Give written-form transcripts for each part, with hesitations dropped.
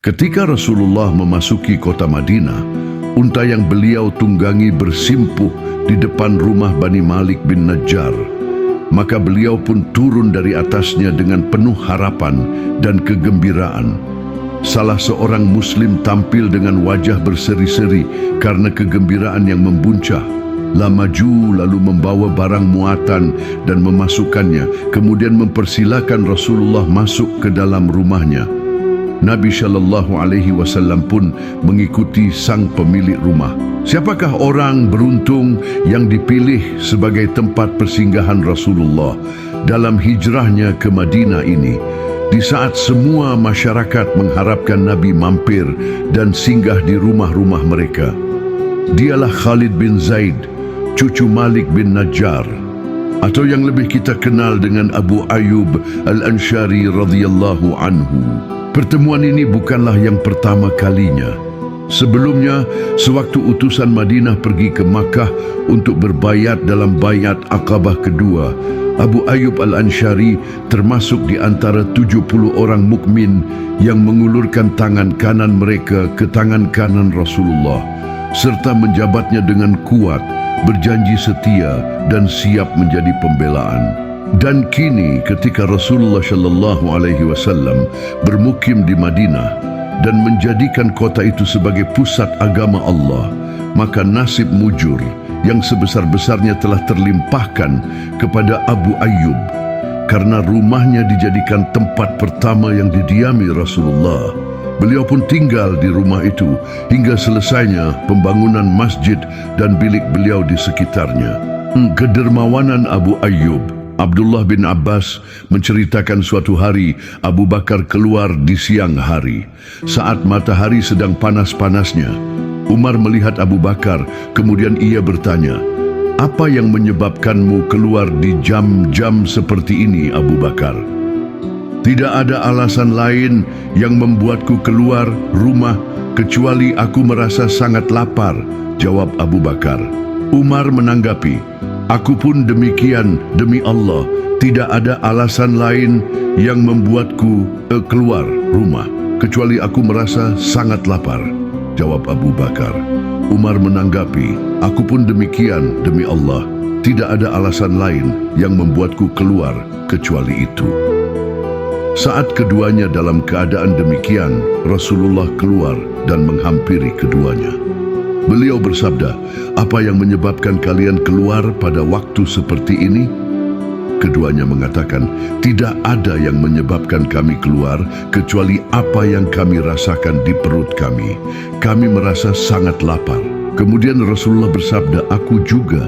Ketika Rasulullah memasuki kota Madinah, unta yang beliau tunggangi bersimpuh di depan rumah Bani Malik bin Najjar. Maka beliau pun turun dari atasnya dengan penuh harapan dan kegembiraan. Salah seorang muslim tampil dengan wajah berseri-seri karena kegembiraan yang membuncah. Maju lalu membawa barang muatan dan memasukkannya, kemudian mempersilakan Rasulullah masuk ke dalam rumahnya. Nabi SAW pun mengikuti sang pemilik rumah. Siapakah orang beruntung yang dipilih sebagai tempat persinggahan Rasulullah dalam hijrahnya ke Madinah ini, di saat semua masyarakat mengharapkan Nabi mampir dan singgah di rumah-rumah mereka? Dialah Khalid bin Zaid, cucu Malik bin Najjar, atau yang lebih kita kenal dengan Abu Ayyub Al-Ansyari radhiyallahu anhu. Pertemuan ini bukanlah yang pertama kalinya. Sebelumnya, sewaktu utusan Madinah pergi ke Makkah untuk berbaiat dalam baiat Aqabah kedua, Abu Ayyub Al-Ansyari termasuk di antara 70 orang mukmin yang mengulurkan tangan kanan mereka ke tangan kanan Rasulullah, serta menjabatnya dengan kuat, berjanji setia dan siap menjadi pembelaan. Dan kini ketika Rasulullah SAW bermukim di Madinah dan menjadikan kota itu sebagai pusat agama Allah, maka nasib mujur yang sebesar-besarnya telah terlimpahkan kepada Abu Ayyub, karena rumahnya dijadikan tempat pertama yang didiami Rasulullah. Beliau pun tinggal di rumah itu hingga selesainya pembangunan masjid dan bilik beliau di sekitarnya. Kedermawanan Abu Ayyub. Abdullah bin Abbas menceritakan suatu hari Abu Bakar keluar di siang hari. Saat matahari sedang panas-panasnya, Umar melihat Abu Bakar, kemudian ia bertanya, "Apa yang menyebabkanmu keluar di jam-jam seperti ini, Abu Bakar?" "Tidak ada alasan lain yang membuatku keluar rumah kecuali aku merasa sangat lapar," jawab Abu Bakar. Umar menanggapi, "Aku pun demikian, demi Allah, tidak ada alasan lain yang membuatku keluar rumah, kecuali aku merasa sangat lapar," jawab Abu Bakar. Umar menanggapi, "Aku pun demikian, demi Allah, tidak ada alasan lain yang membuatku keluar kecuali itu." Saat keduanya dalam keadaan demikian, Rasulullah keluar dan menghampiri keduanya. Beliau bersabda, "Apa yang menyebabkan kalian keluar pada waktu seperti ini?" Keduanya mengatakan, "Tidak ada yang menyebabkan kami keluar kecuali apa yang kami rasakan di perut kami. Kami merasa sangat lapar." Kemudian Rasulullah bersabda, "Aku juga.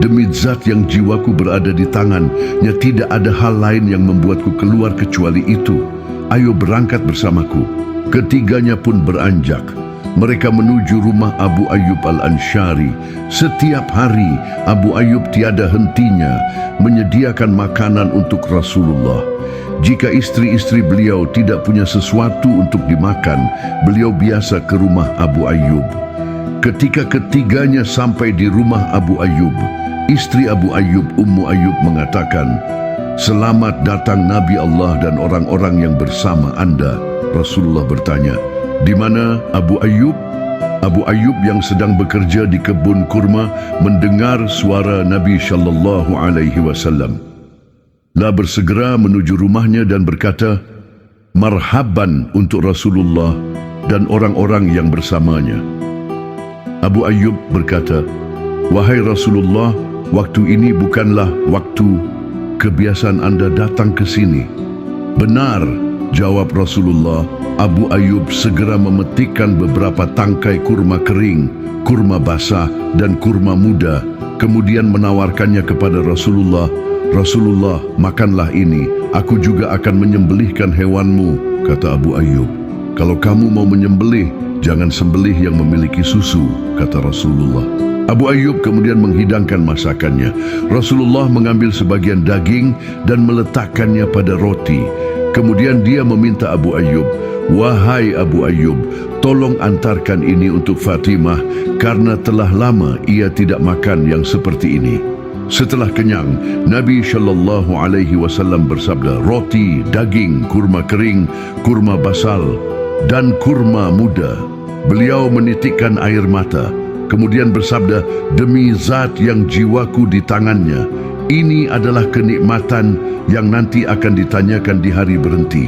Demi zat yang jiwaku berada di tangannya, tidak ada hal lain yang membuatku keluar kecuali itu. Ayo berangkat bersamaku." Ketiganya pun beranjak. Mereka menuju rumah Abu Ayyub Al-Ansyari. Setiap hari Abu Ayyub tiada hentinya menyediakan makanan untuk Rasulullah. Jika istri-istri beliau tidak punya sesuatu untuk dimakan, beliau biasa ke rumah Abu Ayyub. Ketika ketiganya sampai di rumah Abu Ayyub, istri Abu Ayyub, Ummu Ayyub, mengatakan, "Selamat datang Nabi Allah dan orang-orang yang bersama Anda." Rasulullah bertanya, "Di mana Abu Ayyub?" Abu Ayyub yang sedang bekerja di kebun kurma mendengar suara Nabi SAW. Bersegera menuju rumahnya dan berkata, "Marhaban untuk Rasulullah dan orang-orang yang bersamanya." Abu Ayyub berkata, "Wahai Rasulullah, waktu ini bukanlah waktu kebiasaan Anda datang ke sini." "Benar," jawab Rasulullah. Abu Ayyub segera memetikkan beberapa tangkai kurma kering, kurma basah, dan kurma muda, kemudian menawarkannya kepada Rasulullah. "Rasulullah, makanlah ini. Aku juga akan menyembelihkan hewanmu," kata Abu Ayyub. "Kalau kamu mau menyembelih, jangan sembelih yang memiliki susu," kata Rasulullah. Abu Ayyub kemudian menghidangkan masakannya. Rasulullah mengambil sebagian daging dan meletakkannya pada roti. Kemudian dia meminta Abu Ayyub, "Wahai Abu Ayyub, tolong antarkan ini untuk Fatimah, karena telah lama ia tidak makan yang seperti ini." Setelah kenyang, Nabi SAW bersabda, "Roti, daging, kurma kering, kurma basal, dan kurma muda. Beliau menitikkan air mata, kemudian bersabda, demi zat yang jiwaku di tangannya, ini adalah kenikmatan yang nanti akan ditanyakan di hari berhenti.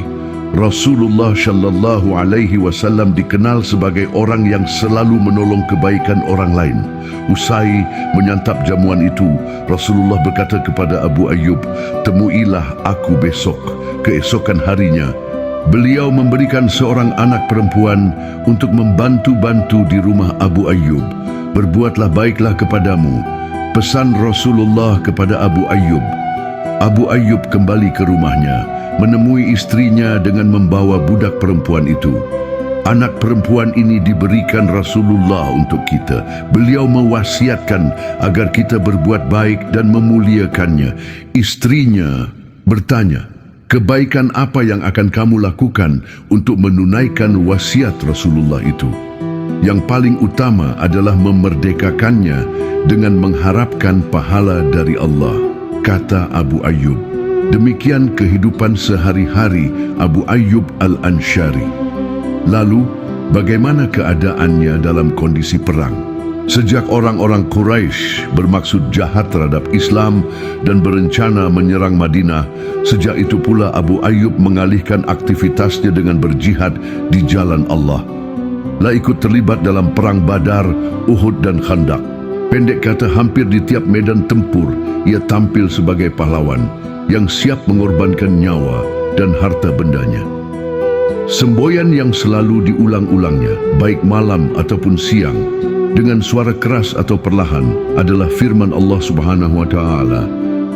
Rasulullah Shallallahu Alaihi Wasallam dikenal sebagai orang yang selalu menolong kebaikan orang lain. Usai menyantap jamuan itu, Rasulullah berkata kepada Abu Ayyub, temuilah aku besok. Keesokan harinya, beliau memberikan seorang anak perempuan untuk membantu-bantu di rumah Abu Ayyub. Berbuatlah baiklah kepadamu. Pesan Rasulullah kepada Abu Ayyub. Abu Ayyub kembali ke rumahnya, menemui istrinya dengan membawa budak perempuan itu. Anak perempuan ini diberikan Rasulullah untuk kita. Beliau mewasiatkan agar kita berbuat baik dan memuliakannya. Istrinya bertanya, kebaikan apa yang akan kamu lakukan untuk menunaikan wasiat Rasulullah itu? Yang paling utama adalah memerdekakannya dengan mengharapkan pahala dari Allah, kata Abu Ayyub. Demikian kehidupan sehari-hari Abu Ayyub Al-Ansyari. Lalu, bagaimana keadaannya dalam kondisi perang? Sejak orang-orang Quraisy bermaksud jahat terhadap Islam dan berencana menyerang Madinah, sejak itu pula Abu Ayyub mengalihkan aktivitasnya dengan berjihad di jalan Allah. Lah ikut terlibat dalam perang Badar, Uhud dan Khandaq. Pendek kata, hampir di tiap medan tempur ia tampil sebagai pahlawan yang siap mengorbankan nyawa dan harta bendanya. Semboyan yang selalu diulang-ulangnya, baik malam ataupun siang, dengan suara keras atau perlahan, adalah firman Allah Subhanahu wa Ta'ala.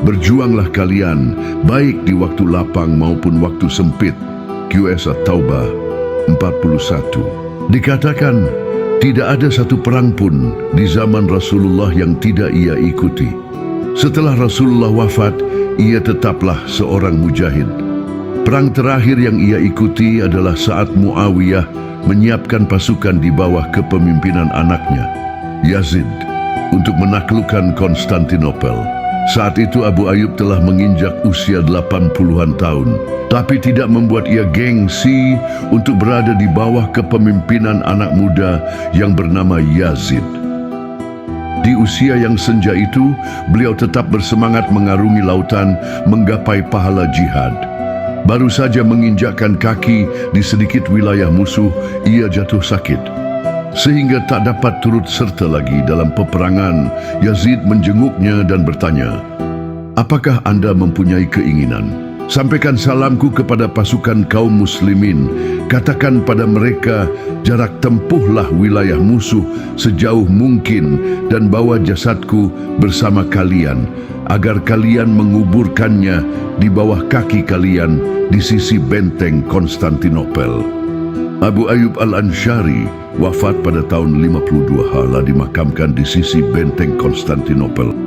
Berjuanglah kalian, baik di waktu lapang maupun waktu sempit. QS At-Taubah 41. Dikatakan, tidak ada satu perang pun di zaman Rasulullah yang tidak ia ikuti. Setelah Rasulullah wafat, ia tetaplah seorang mujahid. Perang terakhir yang ia ikuti adalah saat Muawiyah menyiapkan pasukan di bawah kepemimpinan anaknya, Yazid, untuk menaklukkan Konstantinopel. Saat itu Abu Ayyub telah menginjak usia 80-an tahun, tapi tidak membuat ia gengsi untuk berada di bawah kepemimpinan anak muda yang bernama Yazid. Di usia yang senja itu, beliau tetap bersemangat mengarungi lautan, menggapai pahala jihad. Baru saja menginjakkan kaki di sedikit wilayah musuh, ia jatuh sakit. Sehingga tak dapat turut serta lagi dalam peperangan, Yazid menjenguknya dan bertanya, apakah Anda mempunyai keinginan? Sampaikan salamku kepada pasukan kaum muslimin. Katakan pada mereka, jarak tempuhlah wilayah musuh sejauh mungkin dan bawa jasadku bersama kalian, agar kalian menguburkannya di bawah kaki kalian di sisi benteng Konstantinopel. Abu Ayyub Al-Ansyari wafat pada tahun 52 Hijriah, dimakamkan di sisi benteng Konstantinopel.